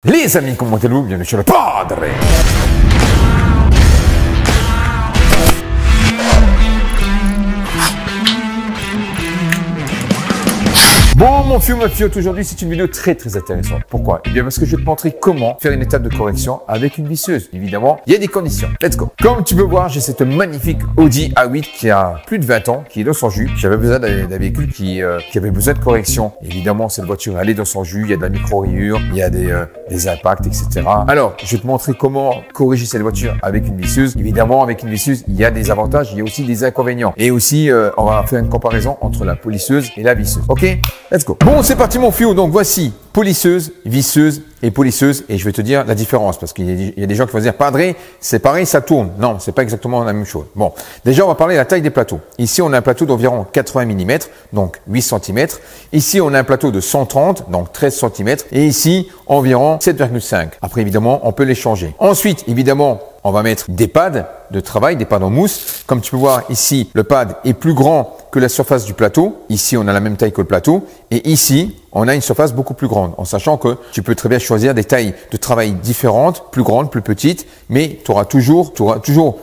Les amis, comment allez-vous? Bienvenue sur le Padre. Bon, mon fiou, ma fiotte, aujourd'hui, c'est une vidéo très intéressante. Pourquoi? Eh bien, parce que je vais te montrer comment faire une étape de correction avec une visseuse. Évidemment, il y a des conditions. Let's go. Comme tu peux voir, j'ai cette magnifique Audi A8 qui a plus de 20 ans, qui est dans son jus. J'avais besoin d'un véhicule qui avait besoin de correction. Évidemment, cette voiture, elle est dans son jus. Il y a de la micro-rayure, il y a des impacts, etc. Alors, je vais te montrer comment corriger cette voiture avec une visseuse. Évidemment, avec une visseuse, il y a des avantages, il y a aussi des inconvénients. Et aussi, on va faire une comparaison entre la polisseuse et la visseuse. OK? Let's go. Bon, c'est parti mon fiou. Donc voici polisseuse, visseuse et polisseuse. Et je vais te dire la différence parce qu'il y a des gens qui vont dire Padre, c'est pareil, ça tourne. Non, c'est pas exactement la même chose. Bon, déjà on va parler de la taille des plateaux. Ici, on a un plateau d'environ 80 mm, donc 8 cm. Ici, on a un plateau de 130, donc 13 cm. Et ici, environ 7,5. Après, évidemment, on peut les changer. Ensuite, évidemment, on va mettre des pads de travail, des pads en mousse. Comme tu peux voir ici, le pad est plus grand que la surface du plateau. Ici, on a la même taille que le plateau. Et ici, on a une surface beaucoup plus grande, en sachant que tu peux très bien choisir des tailles de travail différentes, plus grandes, plus petites, mais tu auras toujours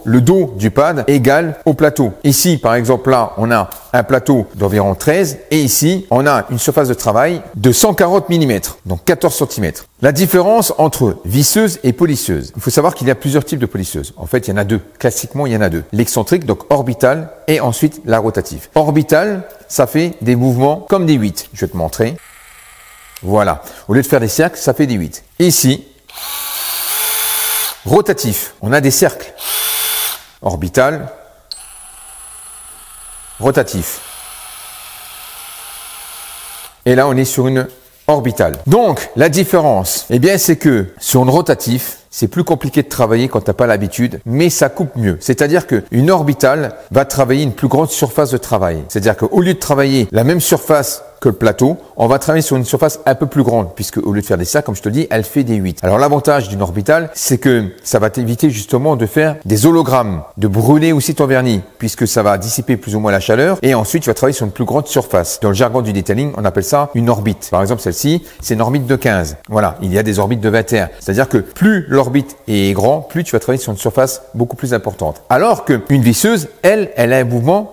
le dos du pad égal au plateau. Ici, par exemple, là, on a un plateau d'environ 13 et ici, on a une surface de travail de 140 mm, donc 14 cm. La différence entre visseuse et polisseuse. Il faut savoir qu'il y a plusieurs types de polisseuses. En fait, il y en a deux. Classiquement, il y en a deux. L'excentrique, donc orbital, et ensuite la rotative. Orbital, ça fait des mouvements comme des 8. Je vais te montrer. Voilà. Au lieu de faire des cercles, ça fait des 8. Ici, rotatif, on a des cercles. Orbital, rotatif. Et là, on est sur une orbitale. Donc, la différence, eh bien, c'est que sur une rotatif, c'est plus compliqué de travailler quand tu n'as pas l'habitude, mais ça coupe mieux. C'est-à-dire qu'une orbitale va travailler une plus grande surface de travail. C'est-à-dire qu'au lieu de travailler la même surface que le plateau, on va travailler sur une surface un peu plus grande, puisque au lieu de faire des cercles, comme je te le dis, elle fait des 8. Alors l'avantage d'une orbitale, c'est que ça va t'éviter justement de faire des hologrammes, de brûler aussi ton vernis, puisque ça va dissiper plus ou moins la chaleur, et ensuite tu vas travailler sur une plus grande surface. Dans le jargon du detailing, on appelle ça une orbite. Par exemple, celle-ci, c'est une orbite de 15. Voilà, il y a des orbites de 21. C'est-à-dire que plus l'orbite est grand, plus tu vas travailler sur une surface beaucoup plus importante. Alors qu'une visseuse, elle a un mouvement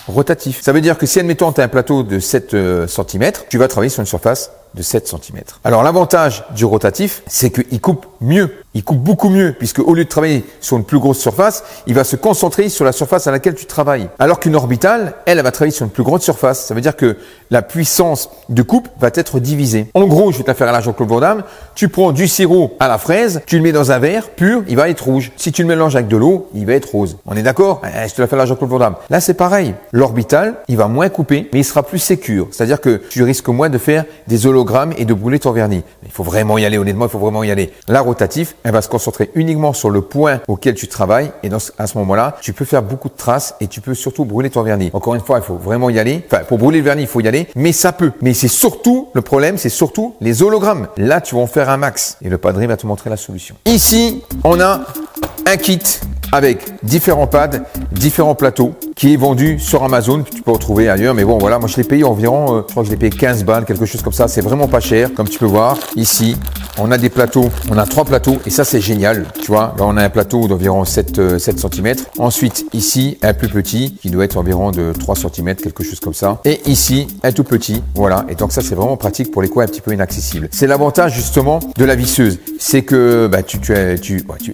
rotatif. Ça veut dire que si, admettons, tu as un plateau de 7 cm, tu vas travailler sur une surface de 7 cm. Alors l'avantage du rotatif, c'est qu'il coupe mieux. Il coupe beaucoup mieux, puisque au lieu de travailler sur une plus grosse surface, il va se concentrer sur la surface à laquelle tu travailles. Alors qu'une orbitale, elle va travailler sur une plus grande surface. Ça veut dire que la puissance de coupe va être divisée. En gros, je vais te la faire à la Jean-Claude Van Damme. Tu prends du sirop à la fraise, tu le mets dans un verre pur, il va être rouge. Si tu le mélanges avec de l'eau, il va être rose. On est d'accord? Je te la fais à la Jean-Claude Van Damme. Là, c'est pareil. L'orbital, il va moins couper, mais il sera plus sécure. C'est-à-dire que tu risques moins de faire des hologrammes et de brûler ton vernis. Il faut vraiment y aller, honnêtement, il faut vraiment y aller. La rotatif, elle va se concentrer uniquement sur le point auquel tu travailles et à ce moment-là, tu peux faire beaucoup de traces et tu peux surtout brûler ton vernis. Encore une fois, il faut vraiment y aller. Enfin, pour brûler le vernis, il faut y aller, mais ça peut. Mais c'est surtout, le problème, c'est surtout les hologrammes. Là, tu vas en faire un max et le Padre va te montrer la solution. Ici, on a un kit avec différents pads, différents plateaux qui est vendu sur Amazon, que tu peux retrouver ailleurs. Mais bon, voilà, moi je l'ai payé environ, je crois que je l'ai payé 15 balles, quelque chose comme ça. C'est vraiment pas cher, comme tu peux voir. Ici, on a des plateaux, on a 3 plateaux et ça c'est génial. Tu vois, là on a un plateau d'environ 7 cm. Ensuite, ici, un plus petit qui doit être environ de 3 cm, quelque chose comme ça. Et ici, un tout petit, voilà. Et donc ça c'est vraiment pratique pour les coins un petit peu inaccessibles. C'est l'avantage justement de la visseuse. C'est que, bah,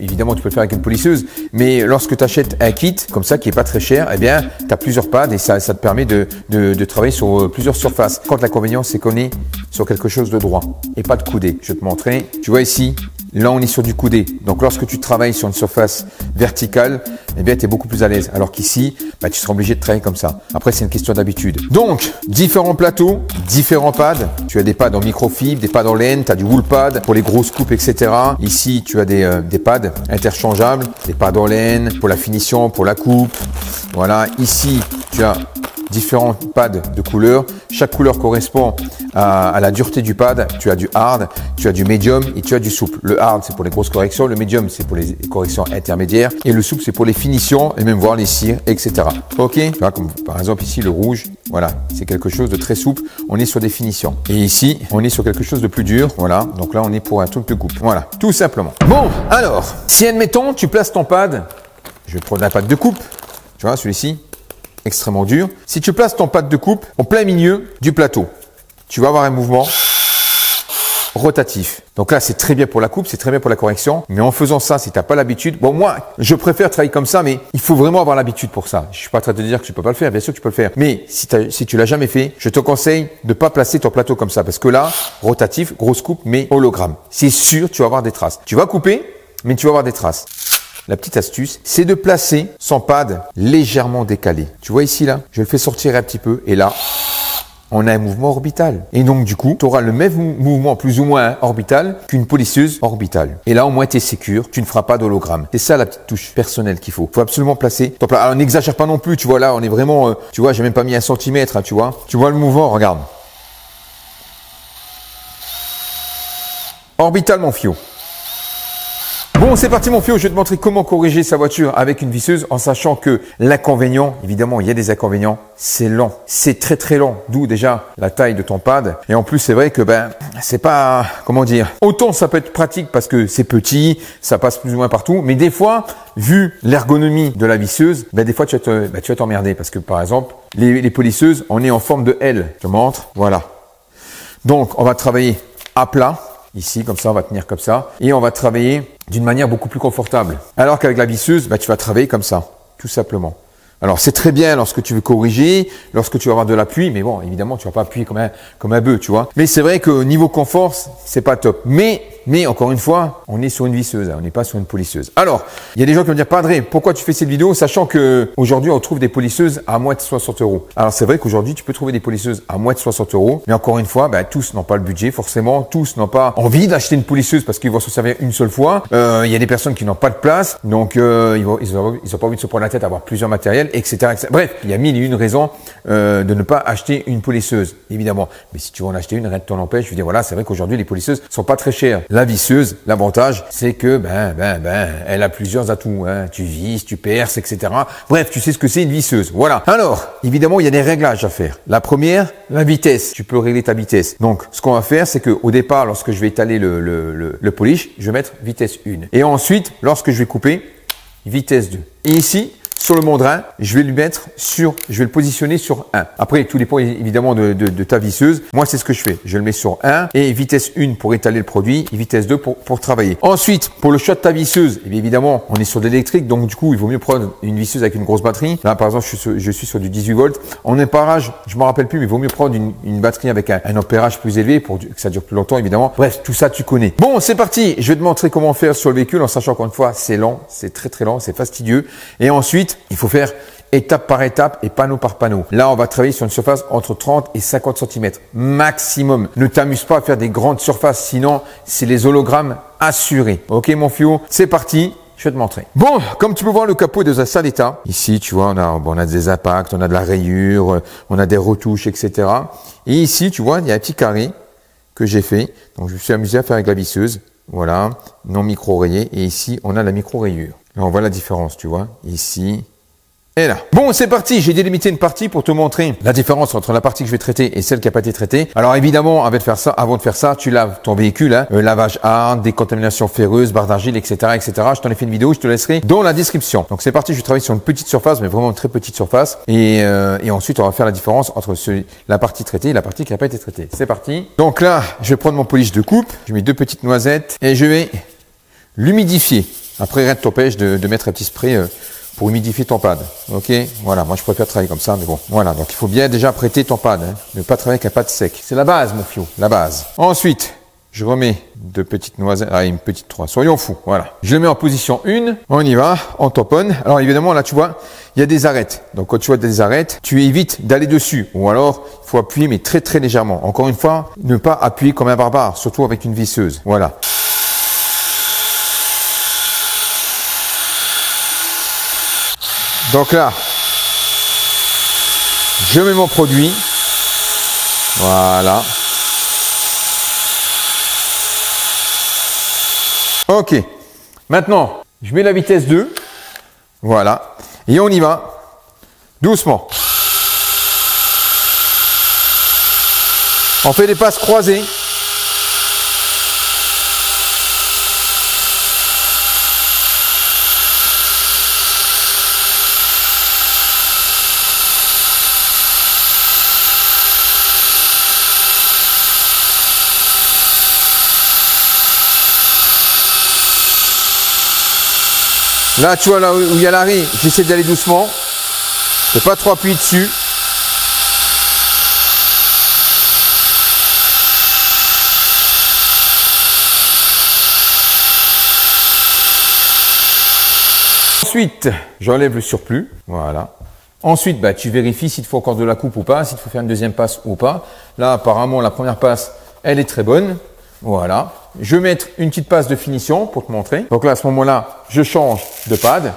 évidemment, tu peux le faire avec une polisseuse, mais lorsque tu achètes un kit comme ça qui est pas très cher, eh bien, tu as plusieurs pads et ça te permet de travailler sur plusieurs surfaces. Quand l'inconvénient, c'est qu'on est sur quelque chose de droit et pas de coudé. Je vais te montrer. Tu vois ici, là, on est sur du coudé. Donc, lorsque tu travailles sur une surface verticale, eh bien, tu es beaucoup plus à l'aise. Alors qu'ici, bah, tu seras obligé de travailler comme ça. Après, c'est une question d'habitude. Donc, différents plateaux, différents pads. Tu as des pads en microfibre, des pads en laine, tu as du wool pad pour les grosses coupes, etc. Ici, tu as des pads interchangeables, des pads en laine pour la finition, pour la coupe. Voilà. Ici, tu as différents pads de couleurs. Chaque couleur correspond à la dureté du pad. Tu as du hard, tu as du medium et tu as du souple. Le hard, c'est pour les grosses corrections. Le medium, c'est pour les corrections intermédiaires. Et le souple, c'est pour les finitions et même voir les cires, etc. Ok? Tu vois, comme par exemple ici, le rouge. Voilà, c'est quelque chose de très souple. On est sur des finitions. Et ici, on est sur quelque chose de plus dur. Voilà, donc là, on est pour un truc de coupe. Voilà, tout simplement. Bon, alors, si admettons, tu places ton pad, je vais prendre un pad de coupe. Tu vois, celui-ci, extrêmement dur. Si tu places ton pad de coupe en plein milieu du plateau, tu vas avoir un mouvement rotatif. Donc là, c'est très bien pour la coupe, c'est très bien pour la correction. Mais en faisant ça, si tu n'as pas l'habitude, bon, moi, je préfère travailler comme ça, mais il faut vraiment avoir l'habitude pour ça. Je suis pas en train de te dire que tu peux pas le faire. Bien sûr que tu peux le faire. Mais si tu l'as jamais fait, je te conseille de pas placer ton plateau comme ça. Parce que là, rotatif, grosse coupe, mais hologramme. C'est sûr, tu vas avoir des traces. Tu vas couper, mais tu vas avoir des traces. La petite astuce, c'est de placer son pad légèrement décalé. Tu vois ici, là, je le fais sortir un petit peu. Et là, on a un mouvement orbital. Et donc, du coup, tu auras le même mouvement plus ou moins orbital qu'une polisseuse orbitale. Et là, au moins, tu es sécure. Tu ne feras pas d'hologramme. C'est ça la petite touche personnelle qu'il faut. Il faut absolument placer ton plat. Alors, n'exagère pas non plus. Tu vois, là, on est vraiment, tu vois, j'ai même pas mis 1 centimètre, hein, tu vois. Tu vois le mouvement, regarde. Orbital, mon fio. Bon, c'est parti mon fio, je vais te montrer comment corriger sa voiture avec une visseuse en sachant que l'inconvénient, évidemment, il y a des inconvénients, c'est lent. C'est très très lent, d'où déjà la taille de ton pad. Et en plus, c'est vrai que c'est pas, comment dire, autant ça peut être pratique parce que c'est petit, ça passe plus ou moins partout, mais des fois, vu l'ergonomie de la visseuse, des fois tu vas t'emmerder parce que par exemple, les polisseuses, on est en forme de L. Je te montre, voilà. Donc, on va travailler à plat. Ici, comme ça, on va tenir comme ça. Et on va travailler d'une manière beaucoup plus confortable. Alors qu'avec la visseuse, tu vas travailler comme ça, tout simplement. Alors, c'est très bien lorsque tu veux corriger, lorsque tu vas avoir de l'appui, mais bon, évidemment, tu vas pas appuyer comme un bœuf, tu vois. Mais c'est vrai que niveau confort, c'est pas top. Mais encore une fois, on est sur une visseuse, on n'est pas sur une polisseuse. Alors, il y a des gens qui vont dire, Padre, pourquoi tu fais cette vidéo, sachant que aujourd'hui, on trouve des polisseuses à moins de 60 €. Alors, c'est vrai qu'aujourd'hui, tu peux trouver des polisseuses à moins de 60 €. Mais encore une fois, tous n'ont pas le budget, forcément. Tous n'ont pas envie d'acheter une polisseuse parce qu'ils vont se servir une seule fois. Il y a des personnes qui n'ont pas de place. Donc, ils ont pas envie de se prendre la tête à avoir plusieurs matériels, etc., etc. Bref, il y a 1001 raisons de ne pas acheter une polisseuse, évidemment. Mais si tu veux en acheter une, rien ne t'en empêche. Je veux dire, voilà, c'est vrai qu'aujourd'hui, les polisseuses sont pas très chères. La visseuse, l'avantage, c'est que, elle a plusieurs atouts, hein. Tu visses, tu perces, etc. Bref, tu sais ce que c'est une visseuse. Voilà. Alors, évidemment, il y a des réglages à faire. La première, la vitesse. Tu peux régler ta vitesse. Donc, ce qu'on va faire, c'est que au départ, lorsque je vais étaler le polish, je vais mettre vitesse 1. Et ensuite, lorsque je vais couper, vitesse 2. Et ici, sur le mandrin, je vais le positionner sur 1. Après, tout dépend évidemment de ta visseuse. Moi, c'est ce que je fais. Je le mets sur 1 et vitesse 1 pour étaler le produit et vitesse 2 pour travailler. Ensuite, pour le choix de ta visseuse, évidemment, on est sur de l'électrique. Donc, du coup, il vaut mieux prendre une visseuse avec une grosse batterie. Là, par exemple, je suis sur du 18 volts. En ampérage, je me rappelle plus, mais il vaut mieux prendre une batterie avec un ampérage plus élevé pour que ça dure plus longtemps, évidemment. Bref, tout ça, tu connais. Bon, c'est parti. Je vais te montrer comment faire sur le véhicule en sachant qu'encore une fois, c'est lent, c'est très très lent, c'est fastidieux. Et ensuite, il faut faire étape par étape et panneau par panneau. Là, on va travailler sur une surface entre 30 et 50 cm maximum. Ne t'amuse pas à faire des grandes surfaces, sinon c'est les hologrammes assurés. Ok mon fio, c'est parti. Je vais te montrer. Bon, comme tu peux voir, le capot est dans un sale état. Ici, tu vois, on a des impacts, on a de la rayure, on a des retouches, etc. Et ici, tu vois, il y a un petit carré que j'ai fait. Donc, je me suis amusé à faire avec la visseuse. Voilà, non micro-rayé. Et ici, on a la micro-rayure. Là, on voit la différence, tu vois. Ici et là. Bon, c'est parti. J'ai délimité une partie pour te montrer la différence entre la partie que je vais traiter et celle qui n'a pas été traitée. Alors, évidemment, avant de faire ça, tu laves ton véhicule. Hein, lavage hard, décontamination ferreuse, barre d'argile, etc., etc. Je t'en ai fait une vidéo, je te laisserai dans la description. Donc, c'est parti. Je vais travailler sur une petite surface, mais vraiment une très petite surface. Et ensuite, on va faire la différence entre la partie traitée et la partie qui n'a pas été traitée. C'est parti. Donc là, je vais prendre mon polish de coupe. Je mets 2 petites noisettes et je vais l'humidifier. Après, rien ne t'empêche de mettre un petit spray pour humidifier ton pad. Ok, voilà, moi je préfère travailler comme ça, mais bon, voilà. Donc il faut bien déjà prêter ton pad, hein. Ne pas travailler avec un pad sec. C'est la base, mon fio, la base. Ensuite, je remets 2 petites noisettes, une petite 3, soyons fous, voilà. Je le mets en position 1, on y va, on tamponne. Alors évidemment, là tu vois, il y a des arêtes. Donc quand tu vois des arêtes, tu évites d'aller dessus. Ou alors, il faut appuyer, mais très très légèrement. Encore une fois, ne pas appuyer comme un barbare, surtout avec une visseuse. Voilà. Donc là, Je mets mon produit. Voilà. Ok. Maintenant, je mets la vitesse 2. Voilà. Et on y va. Doucement. On fait des passes croisées. Là, tu vois, là où il y a l'arrêt, j'essaie d'aller doucement. Je ne peux pas trop appuyer dessus. Ensuite, j'enlève le surplus. Voilà. Ensuite, bah, tu vérifies s'il te faut encore de la coupe ou pas, s'il te faut faire une deuxième passe ou pas. Là, apparemment, la première passe, elle est très bonne. Voilà. Je vais mettre une petite passe de finition pour te montrer. Donc là, à ce moment-là, je change de pad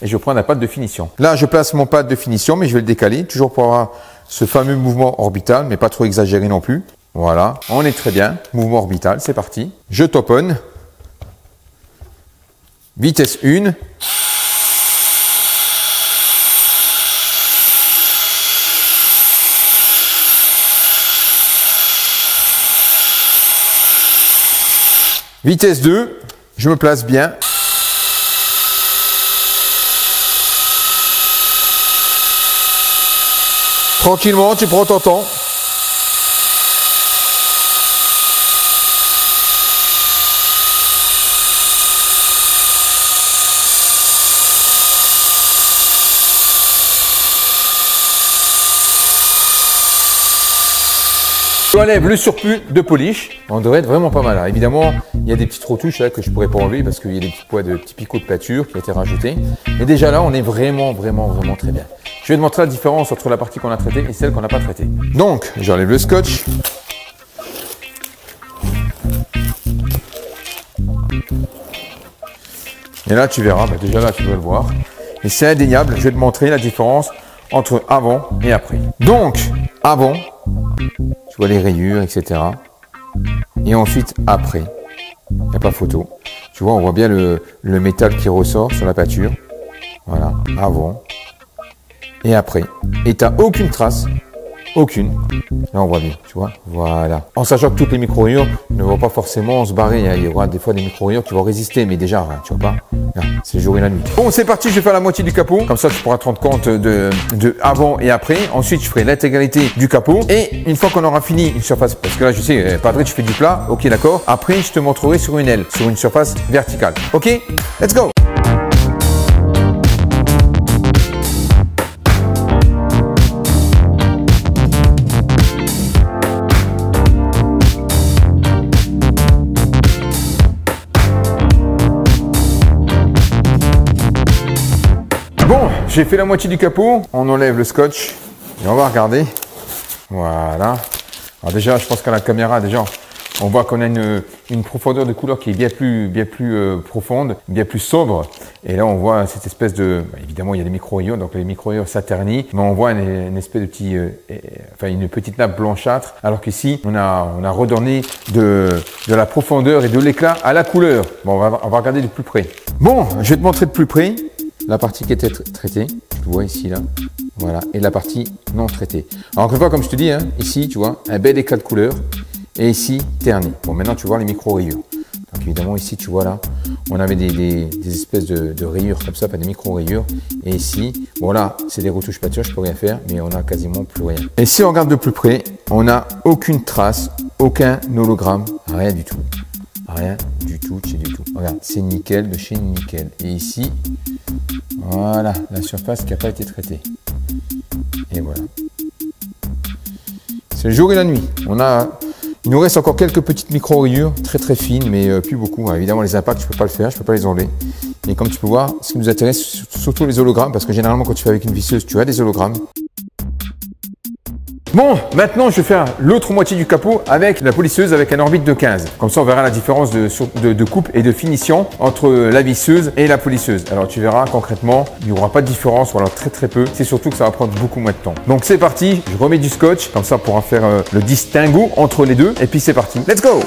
et je prends la pad de finition. Là, je place mon pad de finition, mais je vais le décaler, toujours pour avoir ce fameux mouvement orbital, mais pas trop exagéré non plus. Voilà. On est très bien. Mouvement orbital, c'est parti. Je toponne. Vitesse 1. Vitesse 2, je me place bien. Tranquillement, tu prends ton temps. Je enlève le surplus de polish. On devrait être vraiment pas mal. Alors, évidemment, il y a des petites retouches là, que je pourrais pas enlever parce qu'il y a des petits poids de petits picots de pâture qui ont été rajoutés. Mais déjà là, on est vraiment très bien. Je vais te montrer la différence entre la partie qu'on a traitée et celle qu'on n'a pas traitée. Donc, j'enlève le scotch. Et là, tu verras. Bah, déjà là, tu dois le voir. Et c'est indéniable. Je vais te montrer la différence entre avant et après. Donc, avant. Tu vois les rayures, etc. Et ensuite, après. Il n'y a pas photo. Tu vois, on voit bien le métal qui ressort sur la pâture. Voilà, avant. Et après. Et tu n'as aucune trace. Aucune. Là, on voit bien, tu vois. Voilà. En sachant que toutes les micro-rayures ne vont pas forcément se barrer. Il y aura des fois des micro-rayures qui vont résister. Mais déjà, tu vois pas. C'est le jour et la nuit. Bon, c'est parti. Je vais faire la moitié du capot. Comme ça, tu pourras te rendre compte de avant et après. Ensuite, je ferai l'intégralité du capot. Et une fois qu'on aura fini une surface, parce que là, je sais, Padre, tu fais du plat. Ok, d'accord. Après, je te montrerai sur une aile, sur une surface verticale. Ok? Let's go! Bon, j'ai fait la moitié du capot. On enlève le scotch et on va regarder. Voilà. Alors déjà, je pense qu'à la caméra, déjà, on voit qu'on a une profondeur de couleur qui est bien plus profonde, bien plus sobre. Et là, on voit cette espèce de... évidemment, il y a des micro-rayures, donc les micro-rayures s'aternissent. Mais on voit une espèce de petit... une petite nappe blanchâtre. Alors qu'ici, on a redonné de la profondeur et de l'éclat à la couleur. Bon, on va regarder de plus près. Bon, je vais te montrer de plus près la partie qui était traitée. Tu vois ici, là. Voilà. Et la partie non traitée. Alors, encore une fois, comme je te dis, hein, ici, tu vois, un bel éclat de couleur. Et ici, terni. Bon, maintenant, tu vois les micro-rayures. Donc, évidemment, ici, tu vois là, on avait des espèces de rayures comme ça, pas des micro-rayures. Et ici, bon là, c'est des retouches pâture, je peux rien faire, mais on a quasiment plus rien. Et si on regarde de plus près, on n'a aucune trace, aucun hologramme, rien du tout. Rien du tout, chez du tout. Regarde, c'est nickel de chez nickel. Et ici, voilà, la surface qui n'a pas été traitée. Et voilà. C'est le jour et la nuit. Il nous reste encore quelques petites micro-rayures, très fines, mais plus beaucoup. Alors, évidemment, les impacts, je ne peux pas le faire, je ne peux pas les enlever. Et comme tu peux voir, ce qui nous intéresse, c'est surtout les hologrammes, parce que généralement, quand tu fais avec une visseuse, tu as des hologrammes. Bon, maintenant je vais faire l'autre moitié du capot avec la polisseuse avec un orbite de 15. Comme ça on verra la différence de coupe et de finition entre la visseuse et la polisseuse. Alors tu verras concrètement, il n'y aura pas de différence ou alors très peu. C'est surtout que ça va prendre beaucoup moins de temps. Donc c'est parti, je remets du scotch, comme ça on pourra faire le distinguo entre les deux. Et puis c'est parti, let's go!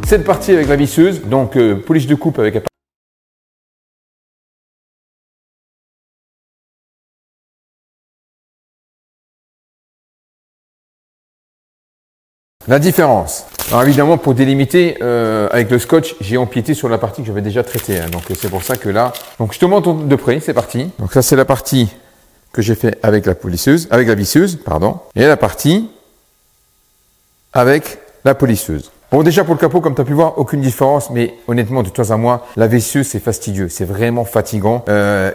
Cette partie avec la visseuse, donc polish de coupe avec la différence. Alors évidemment, pour délimiter, avec le scotch, j'ai empiété sur la partie que j'avais déjà traitée. Hein, donc c'est pour ça que là, donc je te montre de près, c'est parti. Donc ça c'est la partie que j'ai fait avec la polisseuse, avec la visseuse, pardon, et la partie avec la polisseuse. Bon, déjà pour le capot, comme tu as pu voir, aucune différence, mais honnêtement, de toi à moi, la visseuse, c'est fastidieux, c'est vraiment fatigant.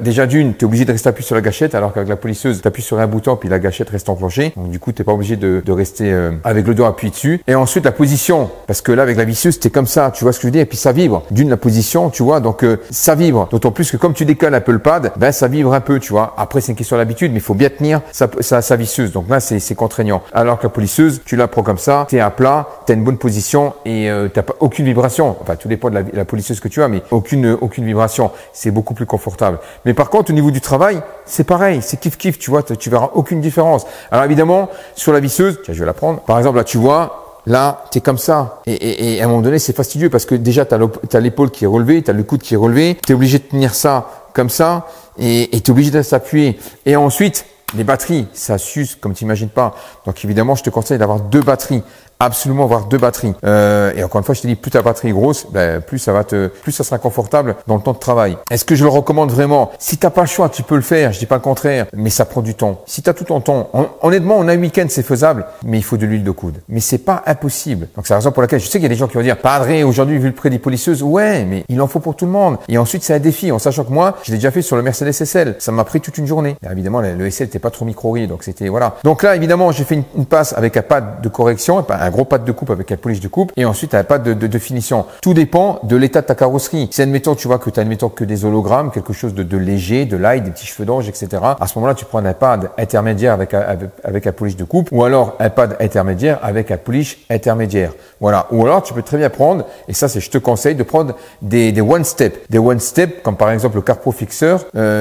Déjà d'une, tu es obligé de rester appuyé sur la gâchette, alors qu'avec la polisseuse, tu appuies sur un bouton, puis la gâchette reste enclenchée. Donc du coup, tu n'es pas obligé de rester avec le doigt appuyé dessus. Et ensuite, la position, parce que là, avec la visseuse, tu es comme ça, tu vois ce que je veux dire, et puis ça vibre. D'une, la position, tu vois, donc ça vibre. D'autant plus que comme tu décales un peu le pad, ben ça vibre un peu, tu vois. Après, c'est une question d'habitude, mais il faut bien tenir sa visseuse. Donc là, c'est contraignant. Alors que la polisseuse, tu la prends comme ça, tu es à plat, tu as une bonne position et tu pas aucune vibration. Enfin, tout dépend de la polisseuse que tu as, mais aucune vibration. C'est beaucoup plus confortable. Mais par contre, au niveau du travail, c'est pareil. C'est kiff-kiff, tu vois. Tu verras aucune différence. Alors évidemment, sur la visseuse, tiens, je vais la prendre. Par exemple, là, tu vois, là, tu es comme ça. Et à un moment donné, c'est fastidieux parce que déjà, tu as l'épaule qui est relevée, tu as le coude qui est relevé. Tu es obligé de tenir ça comme ça et tu es obligé de s'appuyer. Et ensuite, les batteries, ça s'use comme tu n'imagines pas. Donc évidemment, je te conseille d'avoir 2 batteries. Absolument avoir 2 batteries. Et encore une fois, je te dis, plus ta batterie est grosse, ben, plus ça sera confortable dans le temps de travail. Est-ce que je le recommande vraiment? Si t'as pas le choix, tu peux le faire. Je dis pas le contraire, mais ça prend du temps. Si tu as tout ton temps, honnêtement, on a un week-end, c'est faisable, mais il faut de l'huile de coude. Mais c'est pas impossible. Donc c'est la raison pour laquelle je sais qu'il y a des gens qui vont dire, Padre, aujourd'hui, vu le prix des polisseuses, ouais, mais il en faut pour tout le monde. Et ensuite, c'est un défi, en sachant que moi, je l'ai déjà fait sur le Mercedes SL. Ça m'a pris toute une journée. Et évidemment, le SL n'était pas trop micro-ri, donc c'était, voilà. Donc là, évidemment, j'ai fait une passe avec un pad de correction, un gros pad de coupe avec un polish de coupe et ensuite un pad de finition. Tout dépend de l'état de ta carrosserie. Si admettons tu vois que tu as admettons que des hologrammes, quelque chose de léger, de light, des petits cheveux d'ange, etc. À ce moment-là, tu prends un pad intermédiaire avec un polish de coupe ou alors un pad intermédiaire avec un polish intermédiaire. Voilà. Ou alors tu peux très bien prendre, et ça je te conseille de prendre des one step. Des one step comme par exemple le Carpro Fixer,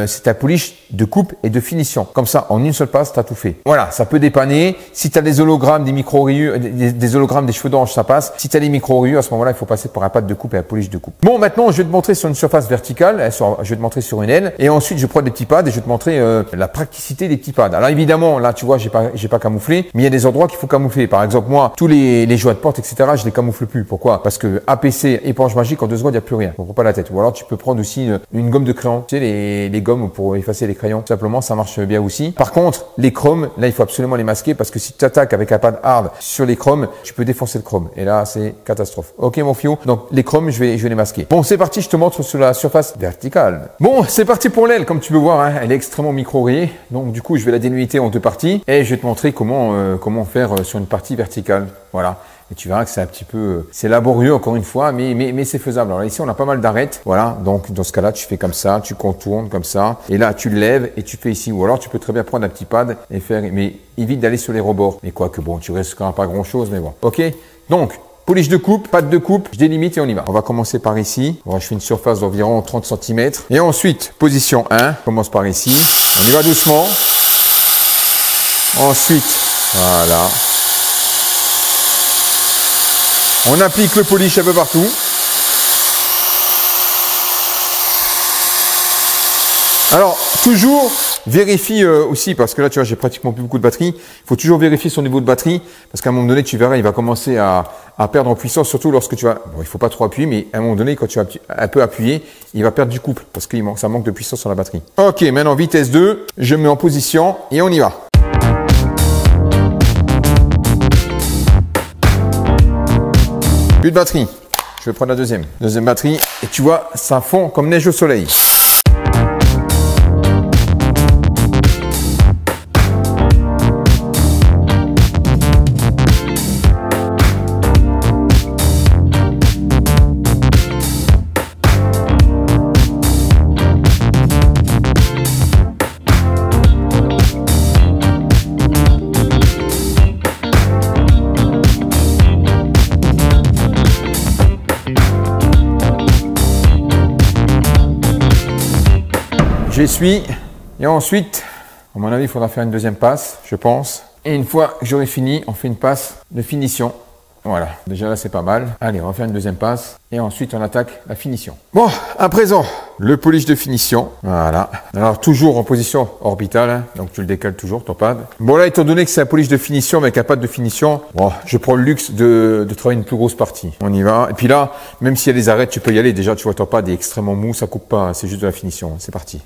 c'est un polish de coupe et de finition. Comme ça, en une seule passe, tu as tout fait. Voilà, ça peut dépanner. Si tu as des hologrammes, des micro-rayures, des hologrammes, des cheveux d'ange, ça passe. Si tu as les micro-rayures, à ce moment-là, il faut passer par un pad de coupe et un polish de coupe. Bon, maintenant, je vais te montrer sur une surface verticale, je vais te montrer sur une aile, et ensuite, je prends des petits pads et je vais te montrer la praticité des petits pads. Alors évidemment, là, tu vois, j'ai pas camouflé, mais il y a des endroits qu'il faut camoufler. Par exemple, moi, tous les joies de porte, etc., je les camoufle plus. Pourquoi? Parce que APC, éponge magique, en 2 secondes, il n'y a plus rien. On ne prend pas la tête. Ou alors, tu peux prendre aussi une gomme de crayon. Tu sais, les gommes pour effacer les crayons. Tout simplement, ça marche bien aussi. Par contre, les chromes, là, il faut absolument les masquer parce que si tu attaques avec un pad hard sur les chromes, tu peux défoncer le chrome. Et là, c'est catastrophe. Ok, mon fiou. Donc, les chromes, je vais les masquer. Bon, c'est parti. Je te montre sur la surface verticale. Bon, c'est parti pour l'aile. Comme tu peux voir, hein, elle est extrêmement micro-rayée. Donc, du coup, je vais la délimiter en 2 parties et je vais te montrer comment faire sur une partie verticale. Voilà. Et tu verras que c'est un petit peu, c'est laborieux encore une fois, mais c'est faisable. Alors ici, on a pas mal d'arêtes. Voilà. Donc, dans ce cas-là, tu fais comme ça, tu contournes comme ça. Et là, tu le lèves et tu fais ici. Ou alors, tu peux très bien prendre un petit pad et faire, mais évite d'aller sur les rebords. Mais quoi que bon, tu risqueras pas grand chose, mais bon. Ok. Donc, polish de coupe, pad de coupe, je délimite et on y va. On va commencer par ici. Bon, je fais une surface d'environ 30 cm. Et ensuite, position 1. Je commence par ici. On y va doucement. Ensuite, voilà. On applique le polish un peu partout. Alors, toujours vérifie aussi, parce que là, tu vois, j'ai pratiquement plus beaucoup de batterie. Il faut toujours vérifier son niveau de batterie, parce qu'à un moment donné, tu verras, il va commencer à perdre en puissance, surtout lorsque tu vas, bon, il faut pas trop appuyer, mais à un moment donné, quand tu vas un peu appuyer, il va perdre du couple, parce que ça manque de puissance sur la batterie. Ok, maintenant, vitesse 2, je me mets en position et on y va. Plus de batterie. Je vais prendre la deuxième. Deuxième batterie, et tu vois, ça fond comme neige au soleil. J'essuie et ensuite, à mon avis, il faudra faire une deuxième passe, je pense. Et une fois que j'aurai fini, on fait une passe de finition. Voilà, déjà là c'est pas mal. Allez, on va faire une deuxième passe et ensuite on attaque la finition. Bon, à présent, le polish de finition. Voilà. Alors toujours en position orbitale, hein, donc tu le décales toujours ton pad. Bon là, étant donné que c'est un polish de finition mais avec un pad de finition, bon, je prends le luxe de travailler une plus grosse partie. On y va. Et puis là, même s'il y a des arrêts, tu peux y aller. Déjà, tu vois, ton pad est extrêmement mou, ça coupe pas, c'est juste de la finition. C'est parti.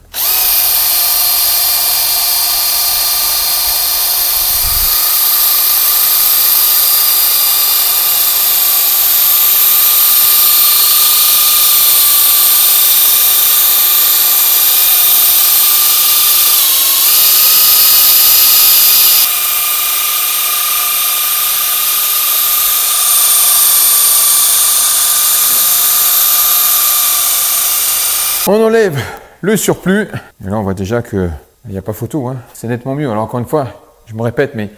On enlève le surplus. Et là, on voit déjà qu'il n'y a pas photo. Hein. C'est nettement mieux. Alors, encore une fois, je me répète, mais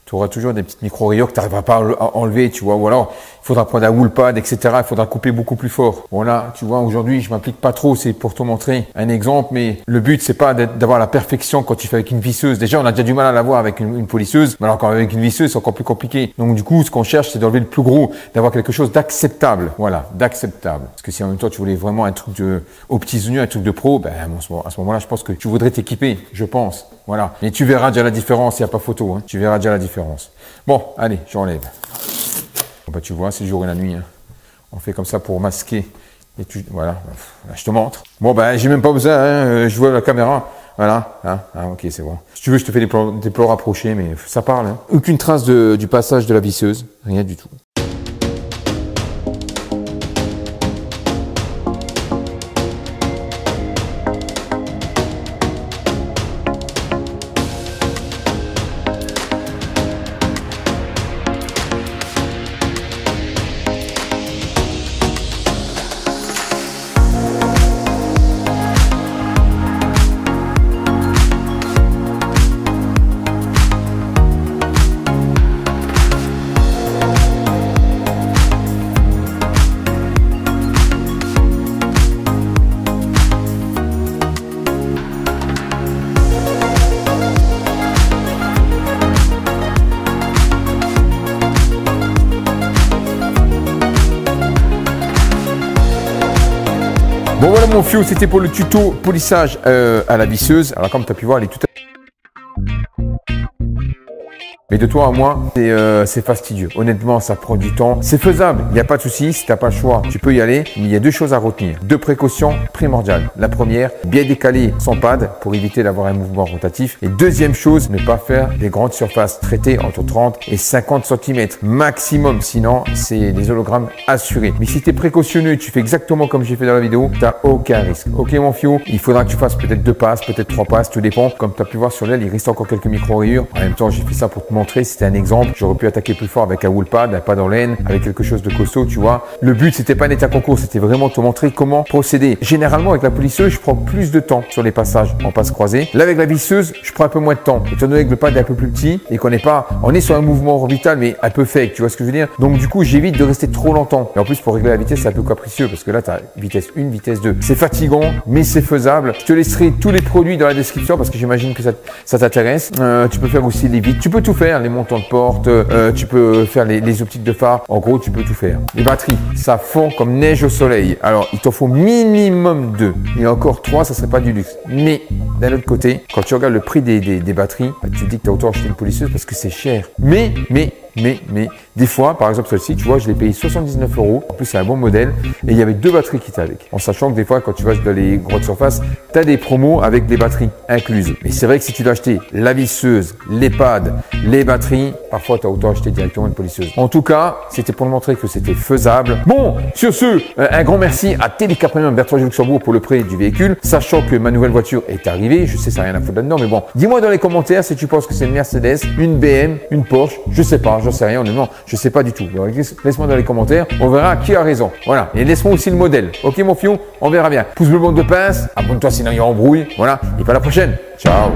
tu auras toujours des petites micro-rayures que tu n'arriveras pas à enlever, tu vois. Ou alors, il faudra prendre un wool pad, etc. Il faudra couper beaucoup plus fort. Voilà, tu vois, aujourd'hui, je m'applique pas trop. C'est pour te montrer un exemple. Mais le but, c'est pas d'avoir la perfection quand tu fais avec une visseuse. Déjà, on a déjà du mal à l'avoir avec une polisseuse. Mais alors, quand avec une visseuse, c'est encore plus compliqué. Donc, du coup, ce qu'on cherche, c'est d'enlever le plus gros, d'avoir quelque chose d'acceptable. Voilà, d'acceptable. Parce que si en même temps, tu voulais vraiment un truc aux petits oignons, un truc de pro, ben, à ce moment-là, je pense que tu voudrais t'équiper, je pense. Voilà. Mais tu verras déjà la différence, il n'y a pas photo. Hein. Tu verras déjà la différence. Bon, allez, j'enlève. Bon, bah, tu vois, c'est le jour et la nuit. Hein. On fait comme ça pour masquer. Et voilà, là, je te montre. Bon, ben, j'ai même pas besoin, hein. Je vois la caméra. Voilà, hein. Ah, ok, c'est bon. Si tu veux, je te fais des plans rapprochés, mais ça parle. Hein. Aucune trace du passage de la visseuse, rien du tout. Bon voilà mon fiou, c'était pour le tuto polissage à la visseuse. Alors comme tu as pu voir, elle est tout à... Mais de toi à moi, c'est fastidieux. Honnêtement, ça prend du temps. C'est faisable, il n'y a pas de souci. Si tu n'as pas le choix, tu peux y aller. Mais il y a deux choses à retenir. Deux précautions primordiales. La première, bien décaler son pad pour éviter d'avoir un mouvement rotatif. Et deuxième chose, ne pas faire des grandes surfaces traitées entre 30 et 50 cm maximum. Sinon, c'est des hologrammes assurés. Mais si tu es précautionneux, tu fais exactement comme j'ai fait dans la vidéo, tu n'as aucun risque. Ok mon fiou, il faudra que tu fasses peut-être 2 passes, peut-être 3 passes, tout dépend. Comme tu as pu voir sur l'aile, il reste encore quelques micro-rayures. En même temps, j'ai fait ça pour te montrer, c'était un exemple. J'aurais pu attaquer plus fort avec un wool pad, un pad en laine, avec quelque chose de costaud, tu vois. Le but, c'était pas d'être un concours, c'était vraiment te montrer comment procéder. Généralement, avec la polisseuse, je prends plus de temps sur les passages en passe croisée. Là, avec la visseuse, je prends un peu moins de temps. Étant donné que le pad est un peu plus petit et qu'on est sur un mouvement orbital, mais un peu fake, tu vois ce que je veux dire? Donc, du coup, j'évite de rester trop longtemps. Et en plus, pour régler la vitesse, c'est un peu capricieux parce que là, tu as vitesse 1, vitesse 2. C'est fatigant, mais c'est faisable. Je te laisserai tous les produits dans la description parce que j'imagine que ça t'intéresse. Tu peux faire aussi les vitres. Tu peux tout faire. faire, les montants de porte, tu peux faire les optiques de phare. En gros, tu peux tout faire. Les batteries, ça fond comme neige au soleil. Alors, il t'en faut minimum 2. Et encore 3, ça serait pas du luxe. Mais d'un autre côté, quand tu regardes le prix des batteries, bah, tu te dis que tu as autant acheté une polisseuse parce que c'est cher. Mais, des fois, par exemple celle-ci, tu vois, je l'ai payé 79 €. En plus, c'est un bon modèle. Et il y avait 2 batteries qui étaient avec. En sachant que des fois, quand tu vas dans les grosses surfaces, tu as des promos avec des batteries incluses. Mais c'est vrai que si tu dois acheter la visseuse, les pads, les batteries, parfois tu as autant acheté directement une polisseuse. En tout cas, c'était pour montrer que c'était faisable. Bon, sur ce, un grand merci à TDK Premium Bertrand Luxembourg pour le prêt du véhicule. Sachant que ma nouvelle voiture est arrivée. Je sais, ça n'a rien à foutre là-dedans. Mais bon, dis-moi dans les commentaires si tu penses que c'est une Mercedes, une BM, une Porsche. Je sais pas, j'en sais rien, honnêtement. Je sais pas du tout. Donc, laisse-moi dans les commentaires. On verra qui a raison. Voilà. Et laisse-moi aussi le modèle. Ok, mon fion? On verra bien. Pouce bleu, bande de pince. Abonne-toi sinon il y a embrouille. Voilà. Et pas la prochaine. Ciao.